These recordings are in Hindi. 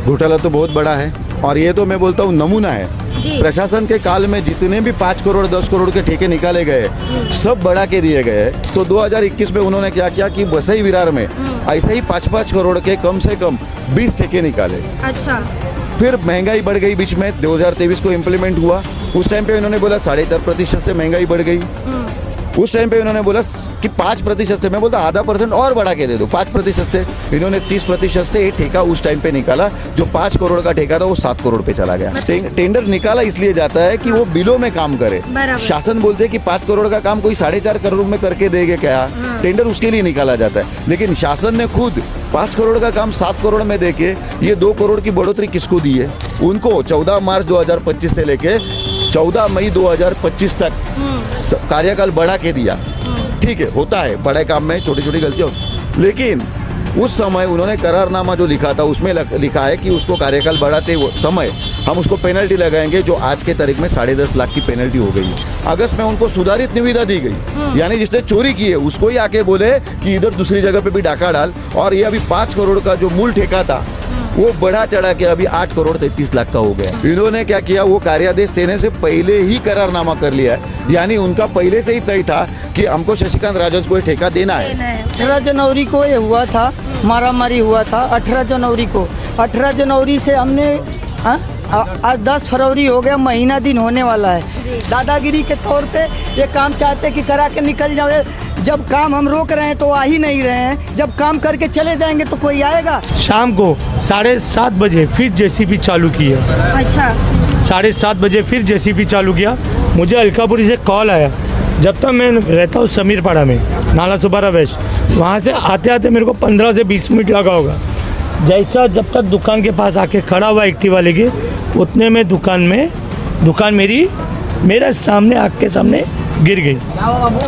घोटाला तो बहुत बड़ा है और ये तो मैं बोलता हूँ नमूना है। जी। प्रशासन के काल में जितने भी 5 करोड़ 10 करोड़ के ठेके निकाले गए सब बढ़ा के दिए गए। तो 2021 में उन्होंने क्या किया कि वसई विरार में ऐसे ही 5-5 करोड़ के कम से कम 20 ठेके निकाले। अच्छा। फिर महंगाई बढ़ गई बीच में, 2023 को इम्प्लीमेंट हुआ। उस टाइम पे इन्होंने बोला 4.5% से महंगाई बढ़ गई। उस टाइम पे इन्होंने बोला कि 5% से, मैं बोलता आधा % और बढ़ा के दे दो 5% से। इन्होंने 30% से ये ठेका उस टाइम पे निकाला। जो 5 करोड़ का ठेका था वो 7 करोड़ पे चला गया। टेंडर निकाला इसलिए जाता है कि वो बिलों में काम करे। शासन बोलते हैं कि 5 करोड़ का काम कोई 4.5 करोड़ में करके देंगे क्या, टेंडर उसके लिए निकाला जाता है। लेकिन शासन ने खुद 5 करोड़ का काम 7 करोड़ में देके ये 2 करोड़ की बढ़ोतरी किसको दी है? उनको 14 मार्च 2025 से लेके 14 मई 2025 तक कार्यकाल बढ़ा के दिया। ठीक है, होता है बड़े काम में छोटी छोटी गलतियां होती, लेकिन उस समय उन्होंने करारनामा जो लिखा था उसमें लिखा है कि उसको कार्यकाल बढ़ाते समय हम उसको पेनल्टी लगाएंगे, जो आज के तारीख में 10.5 लाख की पेनल्टी हो गई है। अगस्त में उनको सुधारित निविदा दी गई, यानी जिसने चोरी की है उसको ही आके बोले कि इधर दूसरी जगह पे भी डाका डाल। और ये अभी 5 करोड़ का जो मूल ठेका था वो बढ़ा चढ़ा के अभी 8 करोड़ 33 लाख का हो गया। इन्होंने क्या किया, वो कार्यादेश देने से पहले ही करारनामा कर लिया है, यानी उनका पहले से ही तय था कि हमको शशिकांत राजन को ठेका देना है। 18 जनवरी को ये हुआ था, मारामारी हुआ था 18 जनवरी को। 18 जनवरी से हमने आज 10 फरवरी हो गया, महीना दिन होने वाला है। दादागिरी के तौर पे ये काम चाहते कि करा के निकल जाए। जब काम हम रोक रहे हैं तो आ ही नहीं रहे हैं, जब काम करके चले जाएंगे तो कोई आएगा। शाम को 7:30 बजे फिर जेसीबी चालू किया। अच्छा। 7:30 बजे फिर जेसीबी चालू किया। मुझे अलकापुरी से कॉल आया। जब तक मैं रहता हूँ समीरपाड़ा में, नाला सुबारा वेस्ट, वहाँ से आते आते मेरे को 15 से 20 मिनट लगा होगा। जैसा जब तक दुकान के पास आके खड़ा हुआ एक्टिवा लेके, उतने में दुकान मेरे सामने आग के सामने गिर गई।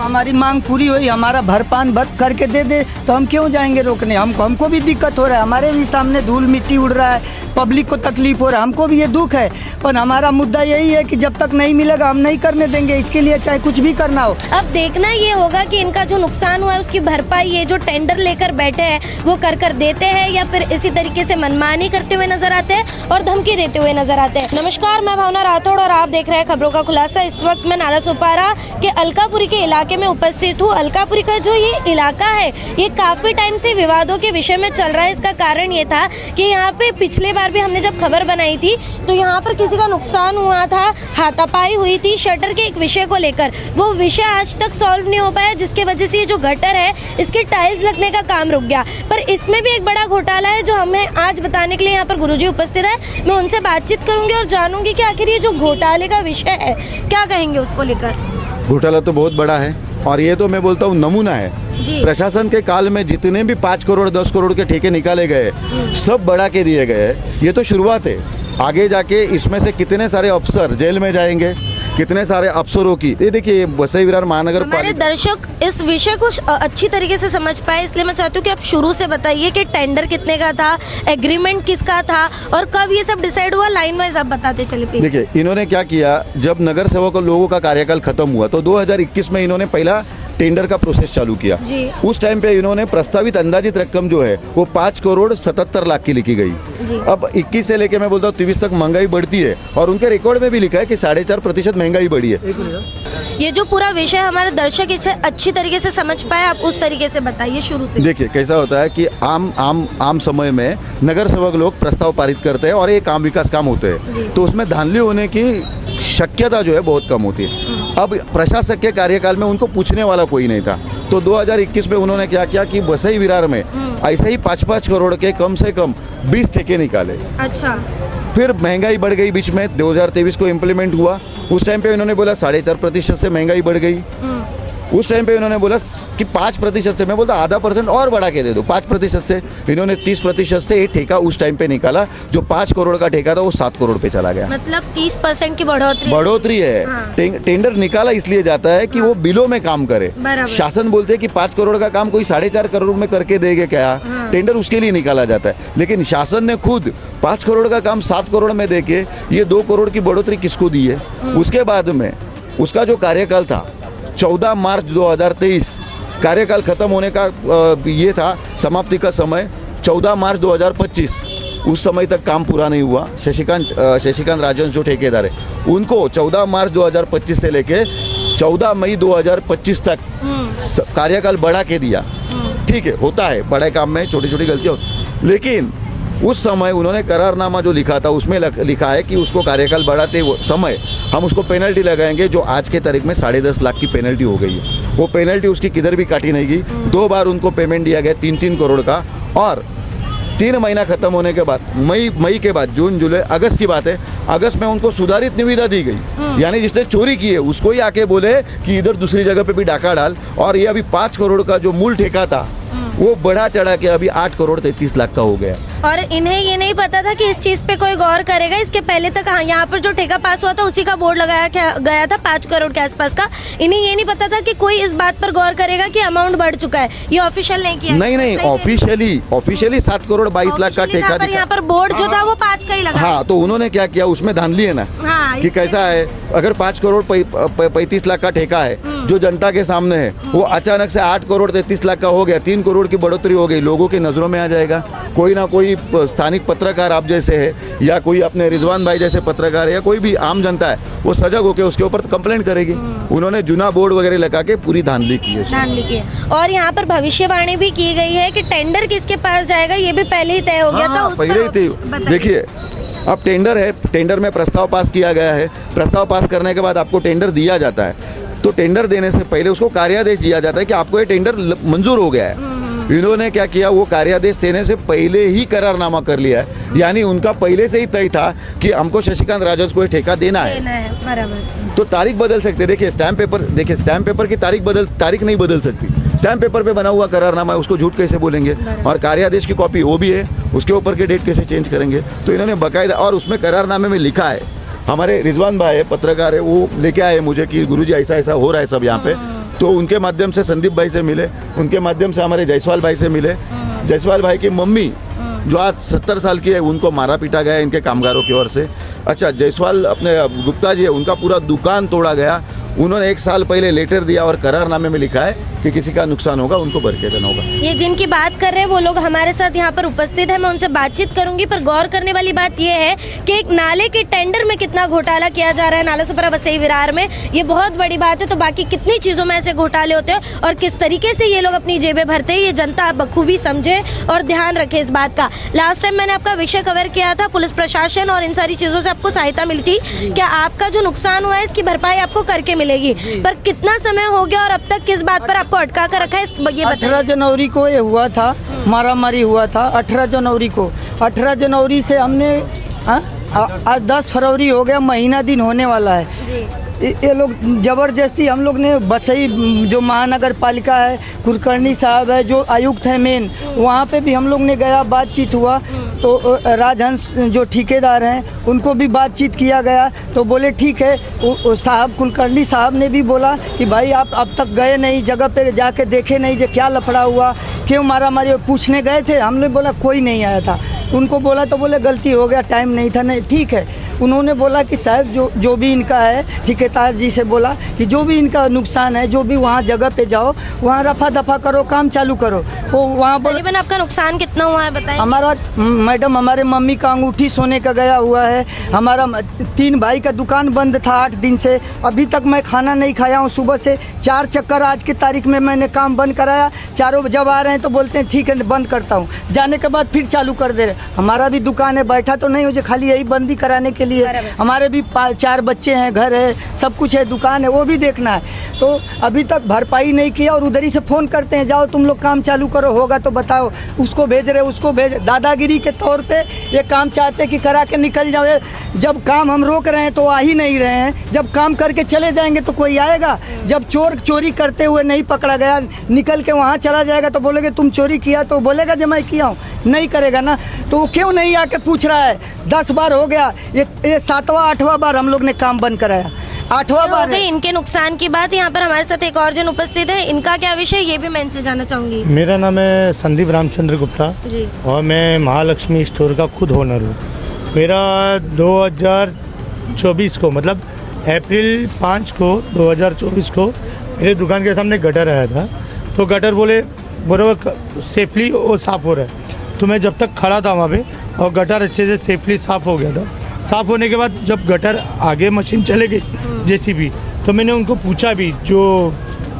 हमारी मांग पूरी हुई, हमारा भरपान बंद करके दे दे तो हम क्यों जाएंगे रोकने? हमको भी दिक्कत हो रहा है, हमारे भी सामने धूल मिट्टी उड़ रहा है, पब्लिक को तकलीफ हो रहा है, हमको भी ये दुख है। पर हमारा मुद्दा यही है कि जब तक नहीं मिलेगा हम नहीं करने देंगे, इसके लिए चाहे कुछ भी करना हो। अब देखना ये होगा कि इनका जो नुकसान हुआ है उसकी भरपाई ये जो टेंडर लेकर बैठे हैं वो कर देते हैं, या फिर इसी तरीके से मनमानी करते हुए नजर आते हैं और धमकी देते हुए नजर आते हैं। नमस्कार, मैं भावना राठौड़ और आप देख रहे हैं खबरों का खुलासा। इस वक्त मैं नाला सुपारा के अलकापुरी के इलाके में उपस्थित हूँ। अलकापुरी का जो ये इलाका है ये काफी टाइम से विवादों के विषय में चल रहा है। इसका कारण ये था कि यहाँ पे पिछले बार भी हमने जब खबर बनाई थी तो यहाँ पर किसी का नुकसान हुआ था, हाथापाई हुई थी शटर के एक विषय को लेकर। वो विषय आज तक सॉल्व नहीं हो पाया, जिसकी वजह से ये जो गटर है इसके टाइल्स लगने का काम रुक गया। पर इसमें भी एक बड़ा घोटाला है जो हमें आज बताने के लिए यहाँ पर गुरुजी उपस्थित है। मैं उनसे बातचीत करूंगी और जानूंगी कि आखिर ये जो घोटाले का विषय है क्या कहेंगे उसको लेकर। घोटाला तो बहुत बड़ा है और ये तो मैं बोलता हूँ नमूना है। प्रशासन के काल में जितने भी 5 करोड़ 10 करोड़ के ठेके निकाले गए सब बढ़ा के दिए गए। ये तो शुरुआत है, आगे जाके इसमें से कितने सारे अफसर जेल में जाएंगे, कितने सारे अफसरों की। ये देखिए वसई विरार महानगर हमारे दर्शक इस विषय को अच्छी तरीके से समझ पाए, इसलिए मैं चाहती हूँ कि आप शुरू से बताइए कि टेंडर कितने का था, एग्रीमेंट किसका था और कब ये सब डिसाइड हुआ, लाइन वाइज आप बताते चले प्लीज। देखिए इन्होंने क्या किया, जब नगर सेवक लोगों का कार्यकाल खत्म हुआ तो 2021 में इन्होंने पहला टेंडर का प्रोसेस चालू किया। उस टाइम पे इन्होंने प्रस्तावित अंदाजित रकम जो है वो 5 करोड़ 77 लाख की लिखी गई। अब 21 से लेके मैं बोलता हूँ 23 तक महंगाई बढ़ती है और उनके रिकॉर्ड में भी लिखा है कि 4.5% महंगाई बढ़ी है। ये जो पूरा विषय हमारे दर्शक इसे अच्छी तरीके से समझ पाए, आप उस तरीके से बताइए शुरू से। देखिए कैसा होता है कि आम समय में नगर सेवक लोग प्रस्ताव पारित करते हैं और ये काम विकास काम होते हैं, तो उसमें धांधली होने की शक्यता जो है बहुत कम होती है। अब प्रशासक के कार्यकाल में उनको पूछने वाला कोई नहीं था, तो 2021 में उन्होंने क्या किया कि वसई विरार में ऐसे ही 5-5 करोड़ के कम से कम 20 ठेके निकाले। अच्छा। फिर महंगाई बढ़ गई बीच में, 2023 को इम्प्लीमेंट हुआ। उस टाइम पे इन्होंने बोला 4.5% से महंगाई बढ़ गई। उस टाइम पे इन्होंने बोला कि 5% से, मैं बोलता आधा % और बढ़ा के दे दो 5% से। इन्होंने 30% से ये ठेका उस टाइम पे निकाला। जो 5 करोड़ का ठेका था वो 7 करोड़ पे चला गया। मतलब 30% की बढ़ोतरी है। हाँ। टेंडर निकाला इसलिए जाता है कि वो बिलों में काम करे। शासन बोलते हैं कि 5 करोड़ का काम कोई 4.5 करोड़ में करके देंगे क्या, टेंडर उसके लिए निकाला जाता है। लेकिन शासन ने खुद 5 करोड़ का काम 7 करोड़ में देके ये 2 करोड़ की बढ़ोतरी किसको दी है? उसके बाद में उसका जो कार्यकाल था 14 मार्च 2023 कार्यकाल खत्म होने का ये था, समाप्ति का समय 14 मार्च 2025। उस समय तक काम पूरा नहीं हुआ। शशिकांत राजन जो ठेकेदार है उनको 14 मार्च 2025 से लेके 14 मई 2025 तक कार्यकाल बढ़ा के दिया। ठीक है, होता है बड़े काम में छोटी छोटी गलतियाँ, लेकिन उस समय उन्होंने करारनामा जो लिखा था उसमें लिखा है कि उसको कार्यकाल बढ़ाते समय हम उसको पेनल्टी लगाएंगे, जो आज के तारीख में 10.5 लाख की पेनल्टी हो गई है। वो पेनल्टी उसकी किधर भी काटी नहीं गई। 2 बार उनको पेमेंट दिया गया 3-3 करोड़ का, और 3 महीना खत्म होने के बाद मई के बाद जून जुलाई अगस्त की बात है, अगस्त में उनको सुधारित निविदा दी गई। यानी जिसने चोरी की है उसको ही आके बोले कि इधर दूसरी जगह पे भी डाका डाल, और ये अभी 5 करोड़ का जो मूल ठेका था वो बढ़ा चढ़ा के अभी 8 करोड़ 33 लाख का हो गया। और इन्हें ये नहीं पता था कि इस चीज पे कोई गौर करेगा। इसके पहले तक हाँ, यहाँ पर जो ठेका पास हुआ था उसी का बोर्ड लगाया गया था 5 करोड़ के आसपास का। इन्हें ये नहीं पता था कि कोई इस बात पर गौर करेगा कि अमाउंट बढ़ चुका है। ये ऑफिशियल नहीं किया। नहीं, ऑफिशियली 7 करोड़ 22 लाख का ठेका दिखा। यहाँ पर बोर्ड जो था वो 5 का ही लगा। हाँ, तो उन्होंने क्या किया, उसमें धांधली है ना। हाँ, कि कैसा है, अगर 5 करोड़ 35 लाख का ठेका है जो जनता के सामने है, वो अचानक से 8 करोड़ 33 लाख का हो गया, 3 करोड़ की बढ़ोतरी हो गई, लोगों की नजरों में आ जाएगा। कोई ना कोई स्थानिक पत्रकार आप जैसे है या कोई अपने रिजवान भाई जैसे पत्रकार है या कोई भी आम जनता है, वो सजग होकर उसके ऊपर कंप्लेंट करेगी। उन्होंने जुना बोर्ड वगैरह लगा के पूरी धांधली की है। और यहाँ पर भविष्यवाणी भी की गई है कि टेंडर किसके पास जाएगा ये भी पहले ही तय हो गया था। पहले ही थी। देखिए, अब टेंडर है, टेंडर में प्रस्ताव पास किया गया है, प्रस्ताव पास करने के बाद आपको टेंडर दिया जाता है। तो टेंडर देने से पहले उसको कार्यादेश दिया जाता है कि आपको ये टेंडर मंजूर हो गया है। इन्होंने क्या किया, वो कार्यादेश देने से पहले ही करारनामा कर लिया है। यानी उनका पहले से ही तय था कि हमको शशिकांत राजन को ये ठेका देना है। बराबर। तो तारीख बदल सकते। देखिए स्टैम्प पेपर की तारीख नहीं बदल सकती। स्टैम्प पेपर पे बना हुआ करारनामा है, उसको झूठ कैसे बोलेंगे। और कार्यादेश की कॉपी वो भी है, उसके ऊपर के डेट कैसे चेंज करेंगे। तो इन्होंने बकायदा, और उसमें करारनामे में लिखा है, हमारे रिजवान भाई है, पत्रकार है, वो लेके आए मुझे कि गुरुजी ऐसा ऐसा हो रहा है सब यहाँ पे। तो उनके माध्यम से संदीप भाई से मिले, उनके माध्यम से हमारे जायसवाल भाई से मिले। जायसवाल भाई की मम्मी जो आज 70 साल की है, उनको मारा पीटा गया इनके कामगारों की ओर से। अच्छा, जायसवाल अपने गुप्ता जी है, उनका पूरा दुकान तोड़ा गया। उन्होंने 1 साल पहले लेटर दिया और करारनामे में लिखा है कि किसी का नुकसान होगा उनको भर के देना होगा। ये जिनकी बात कर रहे हैं वो लोग हमारे साथ यहाँ पर उपस्थित है, मैं उनसे बातचीत करूंगी। पर गौर करने वाली बात ये है कि एक नाले के टेंडर में कितना घोटाला किया जा रहा है नालासोपारा वसई विरार में, ये बहुत बड़ी बात है। तो बाकी कितनी चीजों में ऐसे घोटाले होते हैं और किस तरीके से ये लोग अपनी जेबें भरते हैं, ये जनता बखूबी समझे और ध्यान रखे इस बात का। लास्ट टाइम मैंने आपका विषय कवर किया था, पुलिस प्रशासन और इन सारी चीजों से आपको सहायता मिलती। क्या आपका जो नुकसान हुआ है इसकी भरपाई आपको करके मिलेगी, पर कितना समय हो गया और अब तक किस बात पर आपको अटका कर रखा है, ये 18 जनवरी को ये हुआ था, मारामारी हुआ था 18 जनवरी को। 18 जनवरी से हमने आज 10 फरवरी हो गया, महीना दिन होने वाला है। ये लोग ज़बरदस्ती, हम लोग ने वसई जो महानगर पालिका है, कुलकर्णी साहब है जो आयुक्त हैं मेन, वहाँ पे भी हम लोग ने गया, बातचीत हुआ। तो राजहंस जो ठेकेदार हैं उनको भी बातचीत किया गया, तो बोले ठीक है। साहब कुलकर्णी साहब ने भी बोला कि भाई आप अब तक गए नहीं, जगह पे जाके देखे नहीं जो क्या लफड़ा हुआ, क्यों मारामारी, पूछने गए थे। हमने बोला कोई नहीं आया था। उनको बोला तो बोले गलती हो गया, टाइम नहीं था। नहीं, ठीक है। उन्होंने बोला कि साहब जो भी इनका है, ठेकेदार जी से बोला कि जो भी इनका नुकसान है, जो भी वहाँ जगह पे जाओ, वहाँ रफा दफा करो, काम चालू करो। वो वहाँ बोले। आपका नुकसान कितना हुआ है बताइए। हमारा मैडम, हमारे मम्मी का अंगूठी सोने का गया हुआ है। हमारा 3 भाई का दुकान बंद था 8 दिन से, अभी तक मैं खाना नहीं खाया हूँ। सुबह से 4 चक्कर आज की तारीख में मैंने काम बंद कराया। चारों जब आ रहे हैं तो बोलते हैं ठीक है बंद करता हूँ, जाने के बाद फिर चालू कर दे रहे। हमारा भी दुकान है, बैठा तो नहीं हो जो खाली यही बंदी कराने के लिए। हमारे भी 4 बच्चे हैं, घर है, सब कुछ है, दुकान है, वो भी देखना है। तो अभी तक भरपाई नहीं किया और उधर ही से फ़ोन करते हैं, जाओ तुम लोग काम चालू करो, होगा तो बताओ। उसको भेज रहे, उसको भेज, दादागिरी के तौर पे ये काम चाहते कि करा के निकल जाओ। जब काम हम रोक रहे हैं तो आ ही नहीं रहे हैं, जब काम करके चले जाएंगे तो कोई आएगा। जब चोर चोरी करते हुए नहीं पकड़ा गया, निकल के वहाँ चला जाएगा तो बोलेगे तुम चोरी किया, तो बोलेगा जब मैं किया हूँ, नहीं करेगा ना। तो वो क्यों नहीं आके पूछ रहा है? 10 बार हो गया, ये 7वां 8वां बार हम लोग ने काम बंद कराया, 8वां बार है। इनके नुकसान की बात। यहाँ पर हमारे साथ एक और जन उपस्थित है, इनका क्या विषय ये भी मैं इनसे जानना चाहूँगी। मेरा नाम है संदीप रामचंद्र गुप्ता जी, और मैं महालक्ष्मी स्टोर का खुद ओनर हूँ। मेरा 2024 को, मतलब अप्रैल 5 को 2024 को मेरे दुकान के सामने गटर आया था। तो गटर बोले बराबर सेफली वो साफ़ हो रहा है। तो मैं जब तक खड़ा था वहाँ पे और गटर अच्छे से सेफली साफ़ हो गया था। साफ़ होने के बाद जब गटर आगे मशीन चले गई जेसीबी, तो मैंने उनको पूछा भी, जो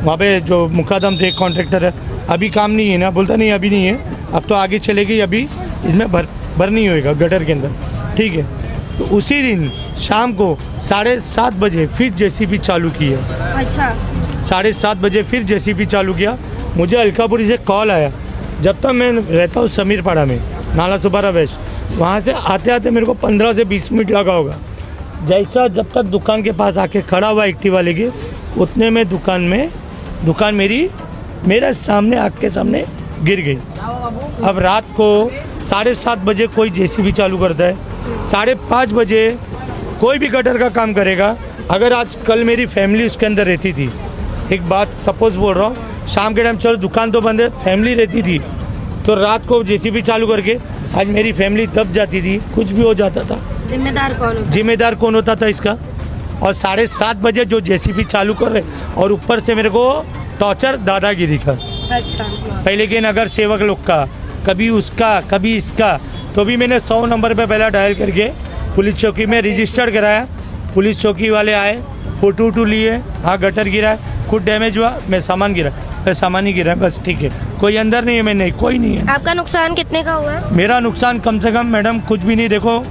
वहाँ पे जो मुकादम थे कॉन्ट्रैक्टर है, अभी काम नहीं है ना? बोलता नहीं अभी नहीं है, अब तो आगे चलेगी, अभी इसमें भर नहीं होएगा गटर के अंदर, ठीक है। तो उसी दिन शाम को 7:30 बजे फिर जेसीबी चालू की है। अच्छा, 7:30 बजे फिर जेसीबी चालू किया। मुझे अलकापुरी से कॉल आया, जब तक मैं रहता हूँ समीरपाड़ा में, नाला सुबारा वेस्ट, वहाँ से आते आते मेरे को 15 से 20 मिनट लगा होगा। जैसा जब तक दुकान के पास आके खड़ा हुआ एक्टिवा लेके, उतने में दुकान मेरे सामने, आँख के सामने गिर गई। अब रात को 7:30 बजे कोई जेसीबी चालू करता है, 5:30 बजे कोई भी गटर का काम करेगा। अगर आज कल मेरी फैमिली उसके अंदर रहती थी, एक बात सपोज बोल रहा हूँ, शाम के टाइम चलो दुकान तो बंद है, फैमिली रहती थी, तो रात को जेसीबी चालू करके आज मेरी फैमिली दब जाती थी, कुछ भी हो जाता था। जिम्मेदार कौन होता था इसका? और 7:30 बजे जो जेसीबी चालू कर रहे, और ऊपर से मेरे को टॉर्चर दादागिरी का। अच्छा, पहले के नगर सेवक लोग का, कभी उसका कभी इसका, तो भी मैंने 100 नंबर पे पहला डायल करके पुलिस चौकी में रजिस्टर्ड कराया। पुलिस चौकी वाले आए, फोटो लिए, हाँ गटर गिरा है, कुछ डैमेज हुआ, मैं सामान ही गिरा है, बस ठीक है, कोई अंदर नहीं है, मैं नहीं, कोई नहीं है। आपका नुकसान कितने का हुआ है? मेरा नुकसान कम से कम मैडम कुछ भी नहीं, देखो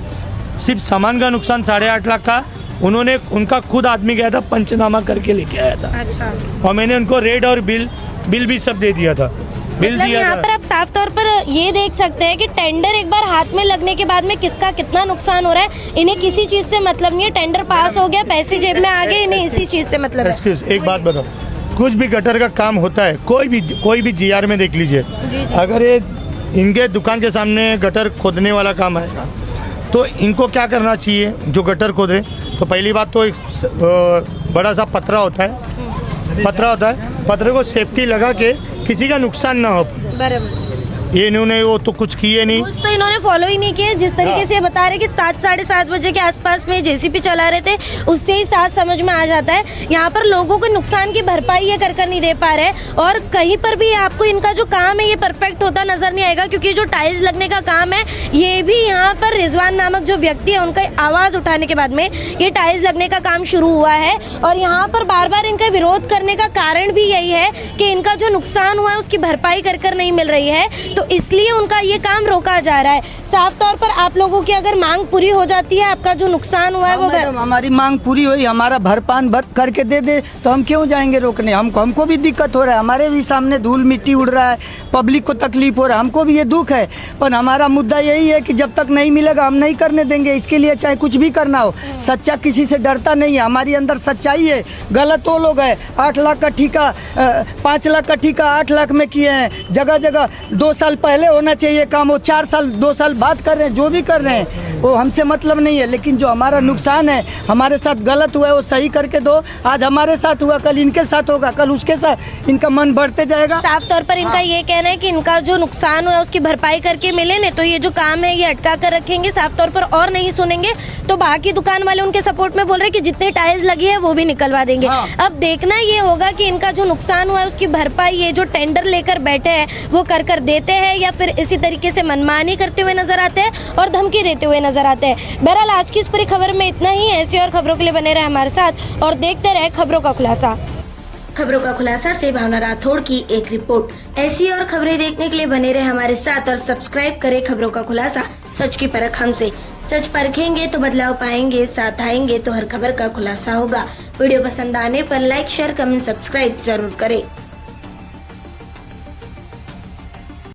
सिर्फ सामान का नुकसान 8.5 लाख का। उनका खुद आदमी गया था, पंचनामा करके लेके आया था। अच्छा, और मैंने उनको रेट और बिल भी सब दे दिया था। मतलब यहाँ पर आप साफ तौर पर ये देख सकते हैं कि टेंडर एक बार हाथ में लगने के बाद में किसका कितना नुकसान हो रहा है, इन्हें किसी चीज से मतलब नहीं है। टेंडर पास हो गया, पैसे जेब में आ गए, इन्हें इसी चीज से मतलब है। एक्सक्यूज, एक बात बताओ, कुछ भी गटर का काम होता है, कोई भी जीआर में देख लीजिए, अगर ये इनके दुकान के सामने गटर खोदने वाला काम आएगा, तो इनको क्या करना चाहिए? जो गटर खोदे, तो पहली बात तो एक बड़ा सा पतरा होता है, पतरे को सेफ्टी लगा के किसी का नुकसान ना हो। बराबर, ये इन्होंने वो तो कुछ किए नहीं, कुछ तो इन्होंने फॉलो ही नहीं किया। जिस तरीके से बता रहे कि 7-7:30 बजे के आसपास में जेसीबी चला रहे थे, उससे ही साफ समझ में आ जाता है। यहाँ पर लोगों को नुकसान की भरपाई ये कर नहीं दे पा रहे, और कहीं पर भी आपको इनका जो काम है ये परफेक्ट होता नजर नहीं आएगा, क्योंकि जो टाइल्स लगने का काम है, ये भी यहाँ पर रिजवान नामक जो व्यक्ति है, उनका आवाज उठाने के बाद में ये टाइल्स लगने का काम शुरू हुआ है। और यहाँ पर बार बार इनका विरोध करने का कारण भी यही है कि इनका जो नुकसान हुआ है उसकी भरपाई कर नहीं मिल रही है, तो इसलिए उनका ये काम रोका जा रहा है। साफ तौर पर आप लोगों की अगर मांग पूरी हो जाती है, आपका जो नुकसान हुआ है वो हमारी मांग पूरी हुई, हमारा भरपान भर करके दे दे, तो हम क्यों जाएंगे रोकने? हमको भी दिक्कत हो रहा है, हमारे भी सामने धूल मिट्टी उड़ रहा है, पब्लिक को तकलीफ हो रहा है, हमको भी ये दुख है। पर हमारा मुद्दा यही है कि जब तक नहीं मिलेगा हम नहीं करने देंगे। इसके लिए चाहे कुछ भी करना हो, सच्चा किसी से डरता नहीं है, हमारी अंदर सच्चाई है। गलत वो लोग है, 8 लाख का ठेका, 5 लाख का ठेका 8 लाख में किए हैं। जगह जगह 2 साल पहले होना चाहिए काम, वो 4 साल 2 साल बात कर रहे हैं, जो भी कर रहे हैं वो हमसे मतलब नहीं है। लेकिन जो हमारा नुकसान है, हमारे साथ गलत हुआ है, वो सही करके दो। आज हमारे साथ हुआ, कल इनके साथ होगा, कल उसके साथ, इनका मन बढ़ते जाएगा। साफ तौर पर इनका ये कहना है कि इनका जो नुकसान हुआ है उसकी भरपाई करके मिले न, तो ये जो काम है ये अटका कर रखेंगे साफ तौर पर, और नहीं सुनेंगे तो बाकी दुकान वाले उनके सपोर्ट में बोल रहे हैं कि जितने टाइल्स लगी है वो भी निकलवा देंगे। अब देखना ये होगा कि इनका जो नुकसान हुआ है उसकी भरपाई ये जो टेंडर लेकर बैठे हैं वो कर देते हैं, या फिर इसी तरीके से मनमानी करते हुए नजर आते हैं और धमकी देते हुए नजर आते हैं। बहरहाल आज की इस पूरी खबर में इतना ही। ऐसी और खबरों के लिए बने रहे हमारे साथ और देखते रहे खबरों का खुलासा। खबरों का खुलासा से भावना राठौड़ की एक रिपोर्ट। ऐसी और खबरें देखने के लिए बने रहे हमारे साथ और सब्सक्राइब करें खबरों का खुलासा। सच की परख हमसे, सच परखेंगे तो बदलाव पाएंगे, साथ आएंगे तो हर खबर का खुलासा होगा। वीडियो पसंद आने पर लाइक, शेयर, कमेंट, सब्सक्राइब जरूर करें।